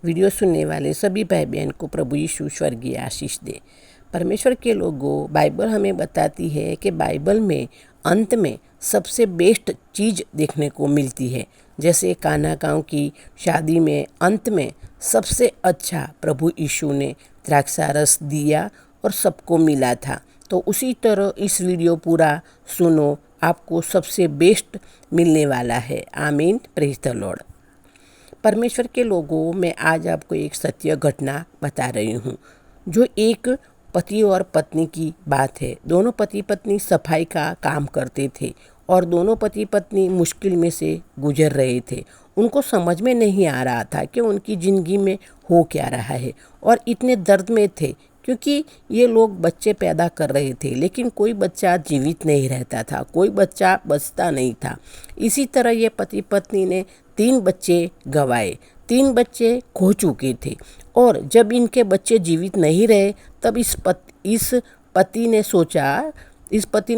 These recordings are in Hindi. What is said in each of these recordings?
वीडियो सुनने वाले सभी भाई बहन को प्रभु यीशु स्वर्गीय आशीष दे। परमेश्वर के लोगों, बाइबल हमें बताती है कि बाइबल में अंत में सबसे बेस्ट चीज़ देखने को मिलती है। जैसे कान्हा गाँव की शादी में अंत में सबसे अच्छा प्रभु यीशु ने द्राक्षारस दिया और सबको मिला था। तो उसी तरह इस वीडियो पूरा सुनो, आपको सबसे बेस्ट मिलने वाला है। आमीन, प्रेज द लॉर्ड। परमेश्वर के लोगों, मैं आज आपको एक सत्य घटना बता रही हूँ, जो एक पति और पत्नी की बात है। दोनों पति पत्नी सफाई का काम करते थे और दोनों पति पत्नी मुश्किल में से गुजर रहे थे। उनको समझ में नहीं आ रहा था कि उनकी ज़िंदगी में हो क्या रहा है, और इतने दर्द में थे क्योंकि ये लोग बच्चे पैदा कर रहे थे, लेकिन कोई बच्चा जीवित नहीं रहता था, कोई बच्चा बचता नहीं था। इसी तरह ये पति पत्नी ने 3 बच्चे गंवाए, 3 बच्चे खो चुके थे। और जब इनके बच्चे जीवित नहीं रहे, तब इस पति ने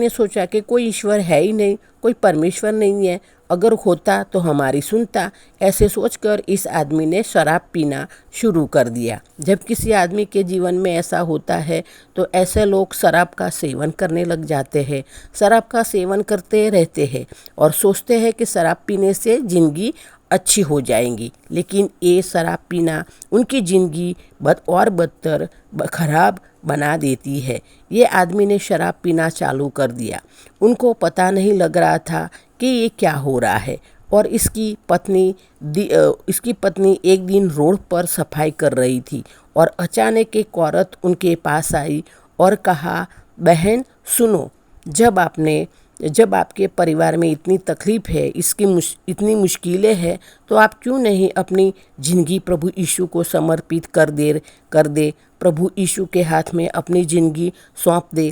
सोचा कि कोई ईश्वर है ही नहीं, कोई परमेश्वर नहीं है, अगर होता तो हमारी सुनता। ऐसे सोचकर इस आदमी ने शराब पीना शुरू कर दिया। जब किसी आदमी के जीवन में ऐसा होता है तो ऐसे लोग शराब का सेवन करने लग जाते हैं, शराब का सेवन करते रहते हैं और सोचते हैं कि शराब पीने से ज़िंदगी अच्छी हो जाएंगी। लेकिन ये शराब पीना उनकी ज़िंदगी और बदतर खराब बना देती है। ये आदमी ने शराब पीना चालू कर दिया। उनको पता नहीं लग रहा था कि ये क्या हो रहा है। और इसकी पत्नी एक दिन रोड पर सफाई कर रही थी और अचानक एक औरत उनके पास आई और कहा, बहन सुनो, जब आपके परिवार में इतनी तकलीफ़ है, इतनी मुश्किलें हैं, तो आप क्यों नहीं अपनी ज़िंदगी प्रभु यीशु को समर्पित कर दे, प्रभु यीशु के हाथ में अपनी ज़िंदगी सौंप दे।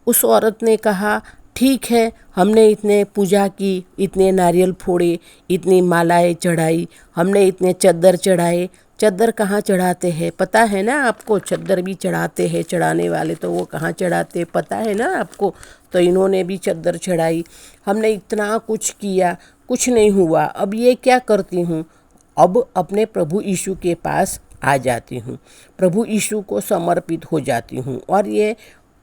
उस औरत ने कहा, ठीक है, हमने इतने पूजा की, इतने नारियल फोड़े, इतनी मालाएं चढ़ाई, हमने इतने चद्दर चढ़ाए। चद्दर कहाँ चढ़ाते हैं पता है ना आपको? चद्दर भी चढ़ाते हैं चढ़ाने वाले, तो वो कहाँ चढ़ाते पता है ना आपको? तो इन्होंने भी चद्दर चढ़ाई। हमने इतना कुछ किया, कुछ नहीं हुआ। अब ये क्या करती हूँ, अब अपने प्रभु यीशु के पास आ जाती हूँ, प्रभु यीशु को समर्पित हो जाती हूँ।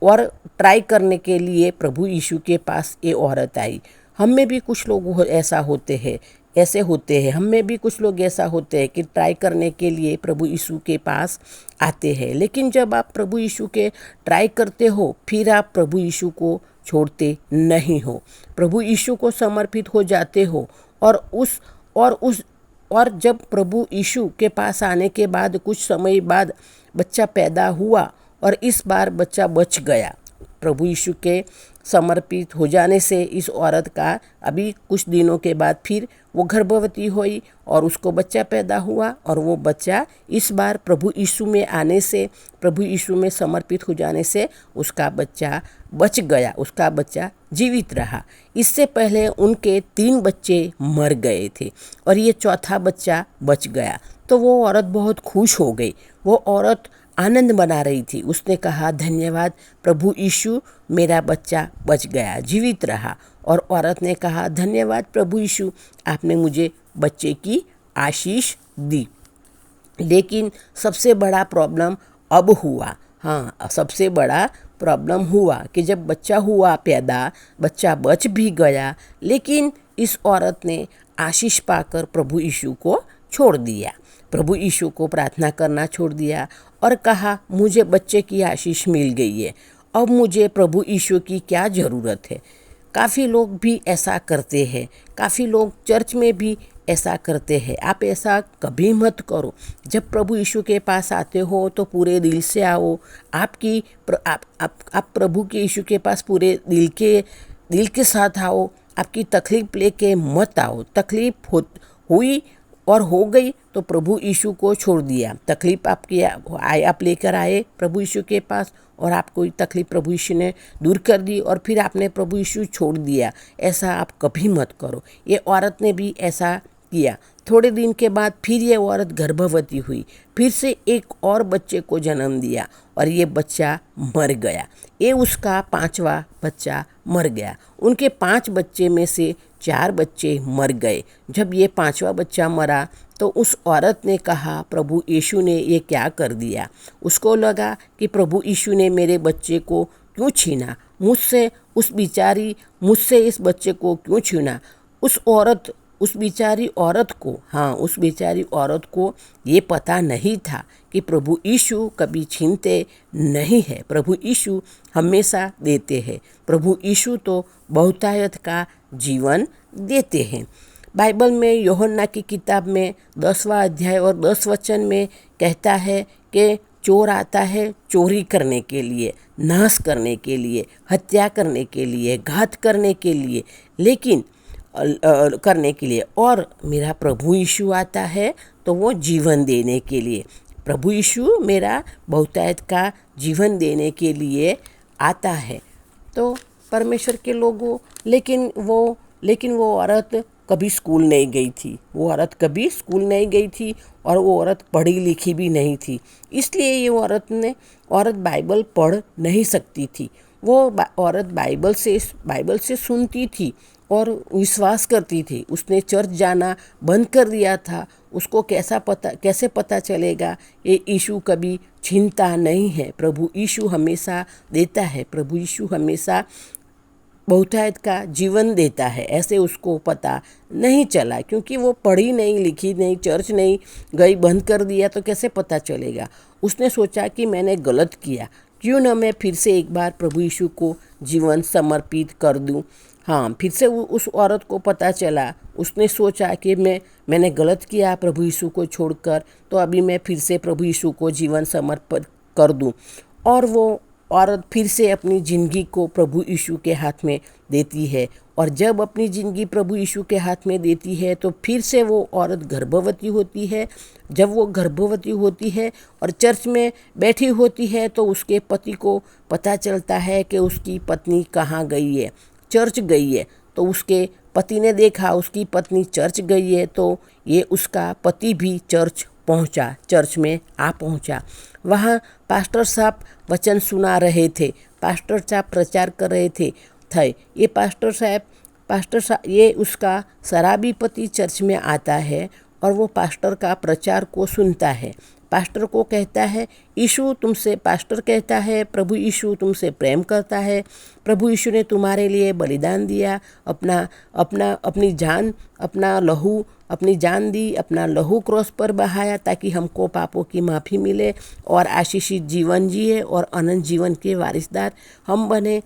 और ट्राई करने के लिए प्रभु यीशु के पास ये औरत आई। हम में भी कुछ लोग ऐसे होते हैं, हम में भी कुछ लोग ऐसा होते हैं कि ट्राई करने के लिए प्रभु यीशु के पास आते हैं। लेकिन जब आप प्रभु यीशु के ट्राई करते हो, फिर आप प्रभु यीशु को छोड़ते नहीं हो, प्रभु यीशु को समर्पित हो जाते हो। और जब प्रभु यीशु के पास आने के बाद कुछ समय बाद बच्चा पैदा हुआ और इस बार बच्चा बच गया। प्रभु यीशु के समर्पित हो जाने से इस औरत का अभी कुछ दिनों के बाद फिर वो गर्भवती हुई और उसको बच्चा पैदा हुआ, और वो बच्चा इस बार प्रभु यीशु में आने से, प्रभु यीशु में समर्पित हो जाने से उसका बच्चा बच गया, उसका बच्चा जीवित रहा। इससे पहले उनके 3 बच्चे मर गए थे और ये चौथा बच्चा बच गया। तो वो औरत बहुत खुश हो गई, वो औरत आनंद मना रही थी। उसने कहा, धन्यवाद प्रभु यीशु, मेरा बच्चा बच गया, जीवित रहा। और औरत ने कहा, धन्यवाद प्रभु यीशु, आपने मुझे बच्चे की आशीष दी। लेकिन सबसे बड़ा प्रॉब्लम अब हुआ, सबसे बड़ा प्रॉब्लम हुआ कि जब बच्चा हुआ पैदा, बच्चा बच भी गया, लेकिन इस औरत ने आशीष पाकर प्रभु यीशु को छोड़ दिया, प्रभु यीशु को प्रार्थना करना छोड़ दिया और कहा, मुझे बच्चे की आशीष मिल गई है, अब मुझे प्रभु यीशु की क्या ज़रूरत है। काफ़ी लोग भी ऐसा करते हैं, काफ़ी लोग चर्च में भी ऐसा करते हैं। आप ऐसा कभी मत करो। जब प्रभु यीशु के पास आते हो तो पूरे दिल से आओ। आप प्रभु के यीशु के पास पूरे दिल के साथ आओ। आपकी तकलीफ लेके मत आओ। तकलीफ हुई और हो गई तो प्रभु यीशु को छोड़ दिया। तकलीफ आप लेकर आए प्रभु यीशु के पास और आपको तकलीफ प्रभु यीशु ने दूर कर दी और फिर आपने प्रभु यीशु छोड़ दिया। ऐसा आप कभी मत करो। ये औरत ने भी ऐसा किया। थोड़े दिन के बाद फिर ये औरत गर्भवती हुई, फिर से एक और बच्चे को जन्म दिया और ये बच्चा मर गया। ये उसका 5वां बच्चा मर गया। उनके 5 बच्चे में से 4 बच्चे मर गए। जब ये 5वां बच्चा मरा तो उस औरत ने कहा, प्रभु यीशु ने ये क्या कर दिया। उसको लगा कि प्रभु यीशु ने मेरे बच्चे को क्यों छीना, मुझसे इस बच्चे को क्यों छीना। उस बेचारी औरत को ये पता नहीं था कि प्रभु यीशु कभी छीनते नहीं है, प्रभु यीशु हमेशा देते हैं। प्रभु यीशु तो बहुतायत का जीवन देते हैं। बाइबल में यूहन्ना की किताब में 10वां अध्याय और 10 वचन में कहता है कि चोर आता है चोरी करने के लिए, नाश करने के लिए, हत्या करने के लिए, घात करने के लिए, और मेरा प्रभु यीशु आता है तो वो जीवन देने के लिए। प्रभु यीशु मेरा बहुतायत का जीवन देने के लिए आता है। तो परमेश्वर के लोगों, लेकिन वो औरत कभी स्कूल नहीं गई थी और वो औरत पढ़ी लिखी भी नहीं थी, इसलिए ये औरत बाइबल पढ़ नहीं सकती थी। वो औरत बाइबल से सुनती थी और विश्वास करती थी। उसने चर्च जाना बंद कर दिया था। उसको कैसे पता चलेगा ये यीशु कभी छीनता नहीं है, प्रभु यीशु हमेशा देता है, प्रभु यीशु हमेशा बहुतायत का जीवन देता है, ऐसे उसको पता नहीं चला, क्योंकि वो पढ़ी नहीं लिखी नहीं, चर्च नहीं गई, बंद कर दिया तो कैसे पता चलेगा। उसने सोचा कि मैंने गलत किया, क्यों ना मैं फिर से एक बार प्रभु यीशु को जीवन समर्पित कर दूं। हाँ, फिर से उस औरत को पता चला, उसने सोचा कि मैंने गलत किया प्रभु यीशु को छोड़कर, तो अभी मैं फिर से प्रभु यीशु को जीवन समर्पित कर दूं। और वो औरत फिर से अपनी ज़िंदगी को प्रभु यीशु के हाथ में देती है, और जब अपनी ज़िंदगी प्रभु यीशु के हाथ में देती है तो फिर से वो औरत गर्भवती होती है। जब वो गर्भवती होती है और चर्च में बैठी होती है तो उसके पति को पता चलता है कि उसकी पत्नी कहाँ गई है, चर्च गई है। तो उसके पति ने देखा उसकी पत्नी चर्च गई है, तो ये उसका पति भी चर्च में आ पहुंचा। वहाँ पास्टर साहब वचन सुना रहे थे, पास्टर साहब प्रचार कर रहे थे। ये पास्टर साहब ये उसका शराबी पति चर्च में आता है और वो पास्टर का प्रचार को सुनता है। पास्टर को कहता है, पास्टर कहता है प्रभु यीशु तुमसे प्रेम करता है, प्रभु यीशु ने तुम्हारे लिए बलिदान दिया, अपनी जान दी, अपना लहू क्रॉस पर बहाया ताकि हमको पापों की माफ़ी मिले और आशीषित जीवन जिए और अनंत जीवन के वारिसदार हम बने।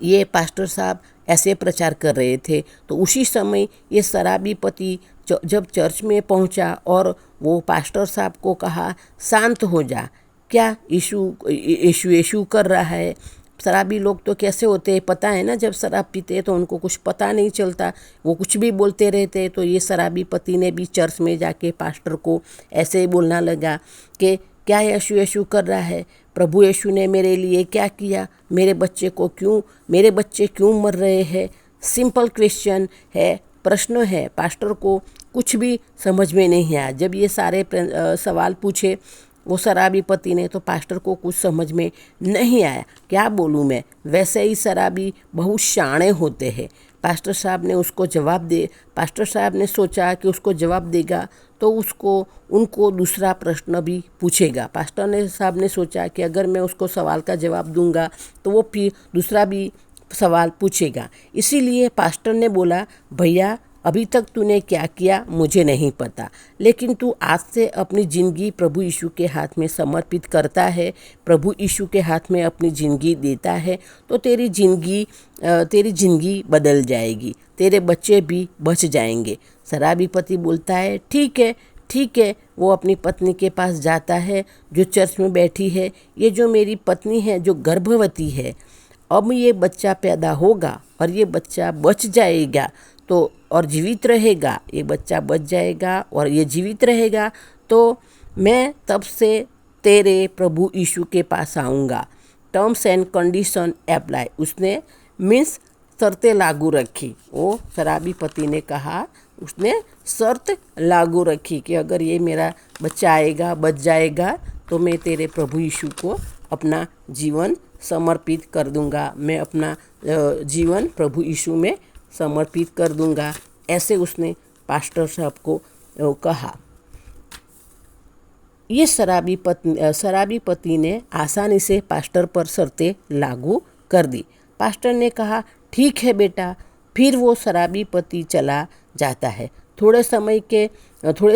ये पास्टर साहब ऐसे प्रचार कर रहे थे। तो उसी समय ये शराबी पति जब चर्च में पहुंचा और वो पास्टर साहब को कहा, शांत हो जा, क्या यीशु कर रहा है। शराबी लोग तो कैसे होते हैं पता है ना, जब शराब पीते हैं तो उनको कुछ पता नहीं चलता, वो कुछ भी बोलते रहते हैं। तो ये शराबी पति ने भी चर्च में जाके पास्टर को ऐसे ही बोलना लगा कि क्या यीशु कर रहा है, प्रभु यीशु ने मेरे लिए क्या किया, मेरे बच्चे क्यों मर रहे हैं। सिंपल क्वेश्चन है, प्रश्न है। पास्टर को कुछ भी समझ में नहीं आया। जब ये सारे सवाल पूछे वो शराबी पति ने, तो पास्टर को कुछ समझ में नहीं आया, क्या बोलूँ मैं। वैसे ही शराबी बहुत शाणे होते हैं। पास्टर साहब ने सोचा कि उसको जवाब देगा तो उनको दूसरा प्रश्न भी पूछेगा। साहब ने सोचा कि अगर मैं उसको सवाल का जवाब दूंगा तो वो फिर दूसरा भी सवाल पूछेगा। इसीलिए पास्टर ने बोला, भैया अभी तक तूने क्या किया मुझे नहीं पता, लेकिन तू आज से अपनी ज़िंदगी प्रभु यीशु के हाथ में समर्पित करता है, प्रभु यीशु के हाथ में अपनी ज़िंदगी देता है, तो तेरी ज़िंदगी बदल जाएगी, तेरे बच्चे भी बच जाएंगे। शराबी पति बोलता है, ठीक है। वो अपनी पत्नी के पास जाता है जो चर्च में बैठी है। ये जो मेरी पत्नी है जो गर्भवती है, अब ये बच्चा पैदा होगा और ये बच्चा बच जाएगा तो और जीवित रहेगा, ये बच्चा बच जाएगा और ये जीवित रहेगा, तो मैं तब से तेरे प्रभु यीशु के पास आऊँगा। टर्म्स एंड कंडीशन अप्लाई, उसने मीन्स शर्तें लागू रखी। वो शराबी पति ने कहा, उसने शर्त लागू रखी कि अगर ये मेरा बच्चा आएगा बच जाएगा तो मैं तेरे प्रभु यीशु को अपना जीवन समर्पित कर दूंगा, मैं अपना जीवन प्रभु यीशु में समर्पित कर दूंगा। ऐसे उसने पास्टर साहब को कहा। ये शराबी पति ने आसानी से पास्टर पर शर्तें लागू कर दी। पास्टर ने कहा, ठीक है बेटा। फिर वो शराबी पति चला जाता है। थोड़े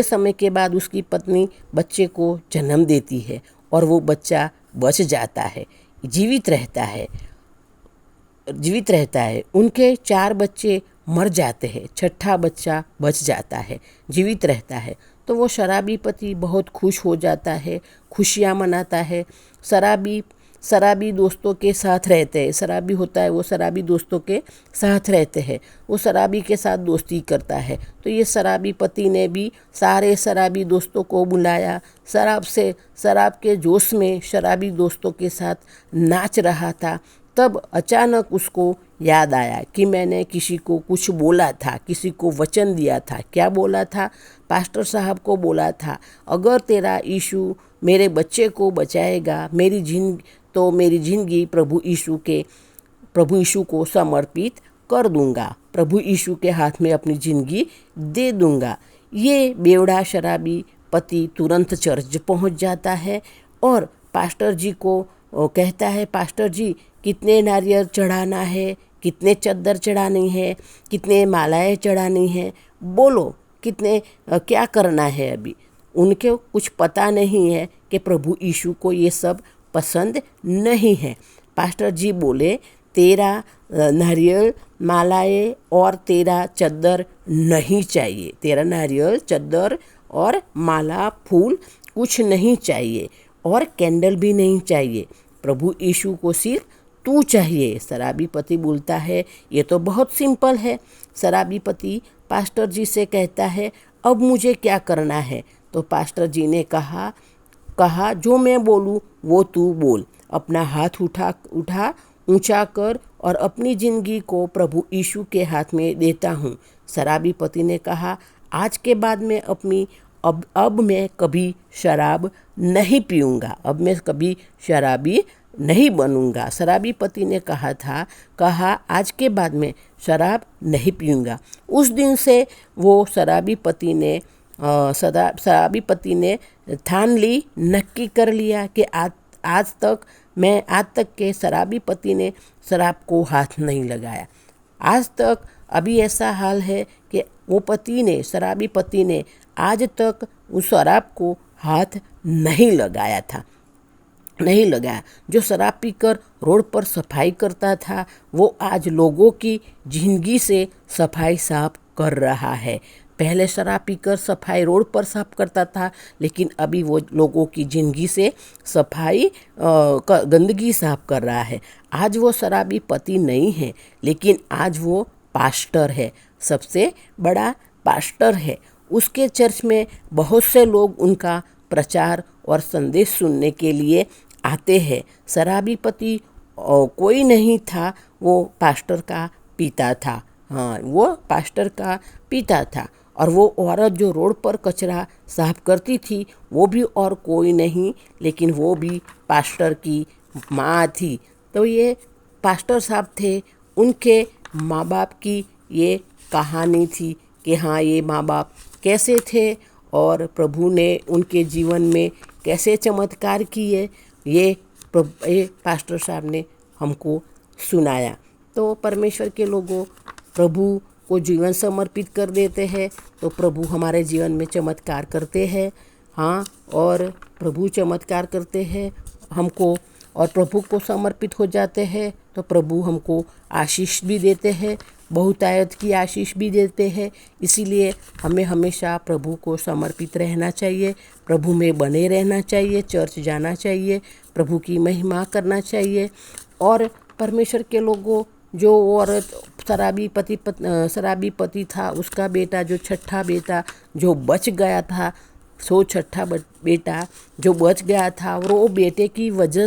समय के बाद उसकी पत्नी बच्चे को जन्म देती है और वो बच्चा बच जाता है, जीवित रहता है। उनके 4 बच्चे मर जाते हैं, 6ठा बच्चा बच जाता है, जीवित रहता है। तो वो शराबी पति बहुत खुश हो जाता है, खुशियाँ मनाता है। शराबी दोस्तों के साथ रहते हैं। शराबी होता है, वो शराबी दोस्तों के साथ रहते हैं। वो शराबी के साथ दोस्ती करता है। तो ये शराबी पति ने भी सारे शराबी दोस्तों को बुलाया। शराब के जोश में शराबी दोस्तों के साथ नाच रहा था। तब अचानक उसको याद आया कि मैंने किसी को कुछ बोला था, किसी को वचन दिया था। क्या बोला था? पास्टर साहब को बोला था, अगर तेरा यीशु मेरे बच्चे को बचाएगा, मेरी जिंदगी प्रभु यीशु को समर्पित कर दूंगा, प्रभु यीशु के हाथ में अपनी जिंदगी दे दूंगा। ये बेवड़ा शराबी पति तुरंत चर्च पहुंच जाता है और पास्टर जी को कहता है, पास्टर जी कितने नारियल चढ़ाना है, कितने चद्दर चढ़ानी है, कितने मालाएं चढ़ानी है, बोलो क्या करना है। अभी उनके कुछ पता नहीं है कि प्रभु यीशु को ये सब पसंद नहीं है। पास्टर जी बोले, तेरा नारियल, मालाएं और तेरा चद्दर नहीं चाहिए। तेरा नारियल, चद्दर और माला, फूल कुछ नहीं चाहिए और कैंडल भी नहीं चाहिए। प्रभु यीशु को सिर्फ तू चाहिए। शराबी पति बोलता है, ये तो बहुत सिंपल है। शराबी पति पास्टर जी से कहता है, अब मुझे क्या करना है? तो पास्टर जी ने कहा जो मैं बोलूं वो तू बोल। अपना हाथ ऊंचा कर और अपनी जिंदगी को प्रभु यीशु के हाथ में देता हूँ। शराबी पति ने कहा, आज के बाद मैं अब मैं कभी शराब नहीं पीऊँगा, अब मैं कभी शराबी नहीं बनूंगा। शराबी पति ने कहा आज के बाद मैं शराब नहीं पीऊँगा। उस दिन से वो शराबी पति ने ठान ली, नक्की कर लिया कि आज तक के शराबी पति ने शराब को हाथ नहीं लगाया। आज तक अभी ऐसा हाल है कि वो शराबी पति ने आज तक उस शराब को हाथ नहीं लगाया। जो शराब पीकर रोड पर सफाई करता था, वो आज लोगों की जिंदगी से सफाई साफ कर रहा है। पहले शराब पीकर सफाई रोड पर साफ करता था, लेकिन अभी वो लोगों की जिंदगी से गंदगी साफ कर रहा है। आज वो शराबी पति नहीं है, लेकिन आज वो पास्टर है, सबसे बड़ा पास्टर है। उसके चर्च में बहुत से लोग उनका प्रचार और संदेश सुनने के लिए आते हैं। शराबी पति कोई नहीं था, वो पास्टर का पिता था। हाँ, वो पास्टर का पिता था। और वो औरत जो रोड पर कचरा साफ करती थी, वो भी और कोई नहीं, लेकिन वो भी पास्टर की माँ थी। तो ये पास्टर साहब थे, उनके माँ बाप की ये कहानी थी कि हाँ, ये माँ बाप कैसे थे और प्रभु ने उनके जीवन में कैसे चमत्कार किए, ये पास्टर साहब ने हमको सुनाया। तो परमेश्वर के लोगों, प्रभु को जीवन समर्पित कर देते हैं तो प्रभु हमारे जीवन में चमत्कार करते हैं। हाँ, और प्रभु चमत्कार करते हैं हमको, और प्रभु को समर्पित हो जाते हैं तो प्रभु हमको आशीष भी देते हैं, बहुतायत की आशीष भी देते हैं। इसीलिए हमें हमेशा प्रभु को समर्पित रहना चाहिए, प्रभु में बने रहना चाहिए, चर्च जाना चाहिए, प्रभु की महिमा करना चाहिए। और परमेश्वर के लोगों, जो औरत शराबी पति था, उसका बेटा जो 6ठा बेटा जो बच गया था, 6ठा बेटा जो बच गया था, वो बेटे की वजह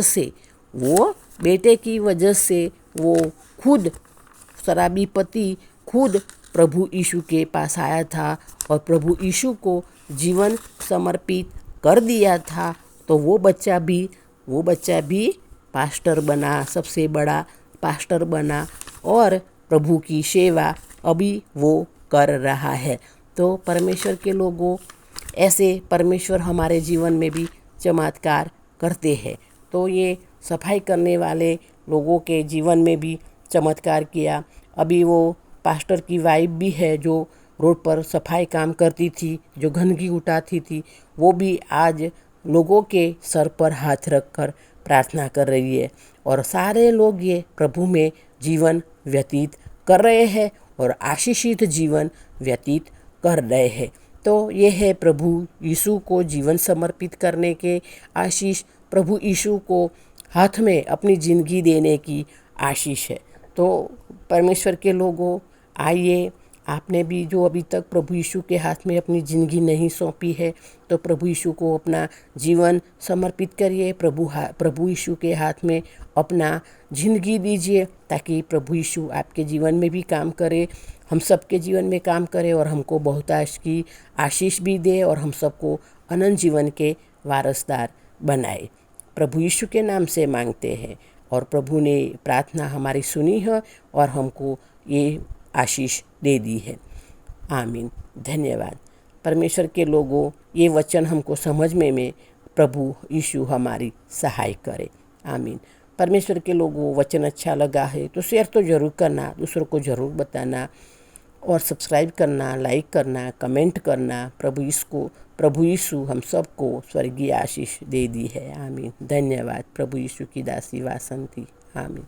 से वो खुद शराबी पति खुद प्रभु यीशु के पास आया था और प्रभु यीशु को जीवन समर्पित कर दिया था। तो वो बच्चा भी पास्टर बना, सबसे बड़ा पास्टर बना और प्रभु की सेवा अभी वो कर रहा है। तो परमेश्वर के लोगों, ऐसे परमेश्वर हमारे जीवन में भी चमत्कार करते हैं। तो ये सफाई करने वाले लोगों के जीवन में भी चमत्कार किया। अभी वो पास्टर की वाइफ भी है जो रोड पर सफाई काम करती थी, जो गंदगी उठाती थी, वो भी आज लोगों के सर पर हाथ रखकर प्रार्थना कर रही है। और सारे लोग ये प्रभु में जीवन व्यतीत कर रहे हैं और आशीषित जीवन व्यतीत कर रहे हैं। तो ये है प्रभु यीशु को जीवन समर्पित करने के आशीष, प्रभु यीशु को हाथ में अपनी ज़िंदगी देने की आशीष है। तो परमेश्वर के लोगों, आइए, आपने भी जो अभी तक प्रभु यीशु के हाथ में अपनी ज़िंदगी नहीं सौंपी है, तो प्रभु यीशु को अपना जीवन समर्पित करिए। प्रभु यीशु के हाथ में अपना ज़िंदगी दीजिए, ताकि प्रभु यीशु आपके जीवन में भी काम करे, हम सबके जीवन में काम करे और हमको बहुतायत की आशीष भी दे और हम सबको अनंत जीवन के वारसदार बनाए। प्रभु यीशु के नाम से मांगते हैं और प्रभु ने प्रार्थना हमारी सुनी है और हमको ये आशीष दे दी है। आमीन। धन्यवाद। परमेश्वर के लोगों, ये वचन हमको समझने में प्रभु यीशु हमारी सहाय करे। आमीन। परमेश्वर के लोगों, वचन अच्छा लगा है तो शेयर तो ज़रूर करना, दूसरों को ज़रूर बताना और सब्सक्राइब करना, लाइक करना, कमेंट करना। प्रभु यीशु हम सबको स्वर्गीय आशीष दे दी है। आमीन। धन्यवाद। प्रभु यीशु की दासी वासंती। आमीन।